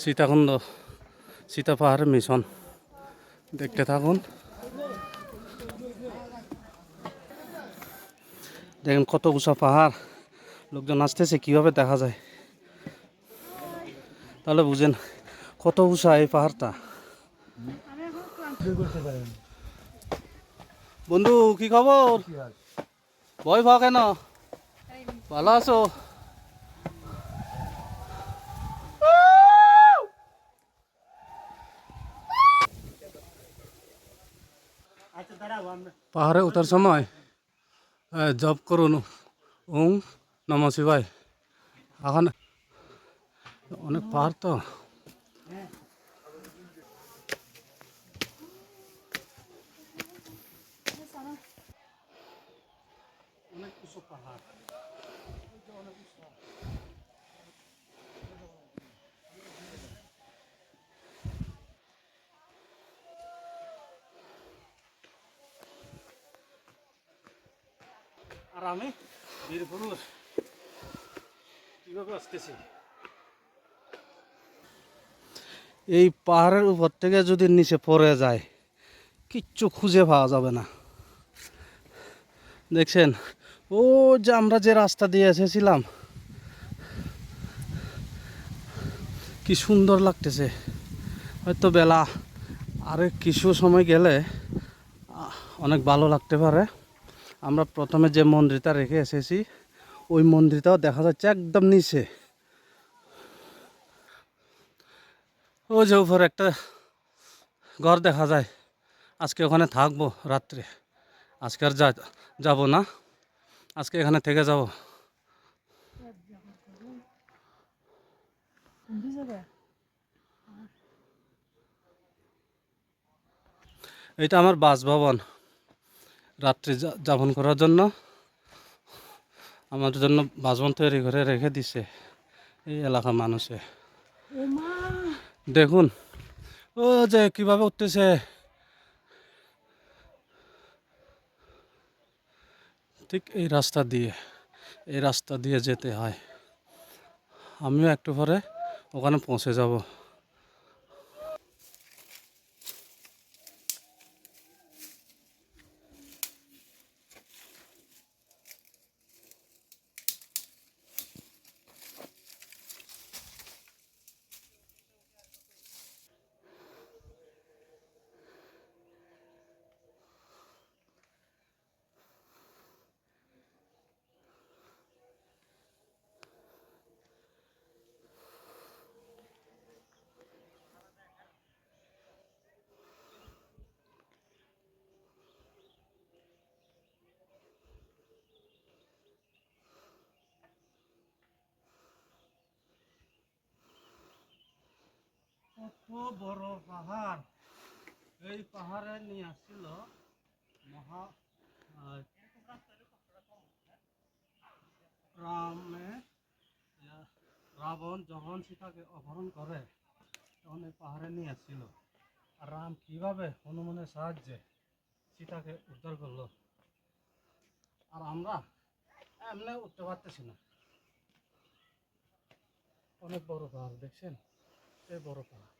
সীতাকুণ্ড সীতা পাহাড়ের মিশন দেখতে থাকুন। দেখেন কত উঁচা পাহাড়, লোকজন আসতেছে কীভাবে দেখা যায়, তাহলে বুঝেন কত উঁচা এই পাহাড়টা। বন্ধু কি খবর? ভয় পাও কেন? ভালো আছো? পাহাড়ে ওঠার সময় জপ করুন ওম নমঃ শিবায়। এখন অনেক পাহাড় তো, অনেক উঁচু পাহাড়। আর আমি বীরপুরুষ কীভাবে আসতেছি। এই পাহাড়ের উপর থেকে যদি নিচে পড়ে যায় কিচ্ছু খুঁজে পাওয়া যাবে না। দেখছেন ও যে আমরা যে রাস্তা দিয়ে এসেছিলাম কি সুন্দর লাগতেছে। হয়তো বেলা আরে কিছু সময় গেলে অনেক ভালো লাগতে পারে। আমরা প্রথমে যে মন্দিরটা রেখে এসেছি ওই মন্দিরটাও দেখা যাচ্ছে একদম নিচে। ও যে উপরে একটা ঘর দেখা যায়, আজকে ওখানে থাকবো রাত্রে। আজকে আর যাবো না, আজকে এখানে থেকে যাব। এটা আমার বাসভবন, রাত্রি যাপন করার জন্য আমার জন্য বাসভবন তৈরি করে রেখে দিছে এই এলাকার মানুষে। দেখুন ও যে কিভাবে উঠতেছে, ঠিক এই রাস্তা দিয়ে যেতে হয়। আমিও একটু পরে ওখানে পৌঁছে যাব। কত বড় পাহাড়! এই পাহাড়ে নিয়ে আসছিল মহা রাবণ যখন সীতাকে অপহরণ করে তখন এই পাহাড়ে নিয়ে আসছিল। আর রাম কিভাবে হনুমানের সাহায্যে সীতাকে উদ্ধার করলো, আর আমরা এমনি উঠতে পারতেছি না। অনেক বড় পাহাড় দেখছেন, এই বড় পাহাড়।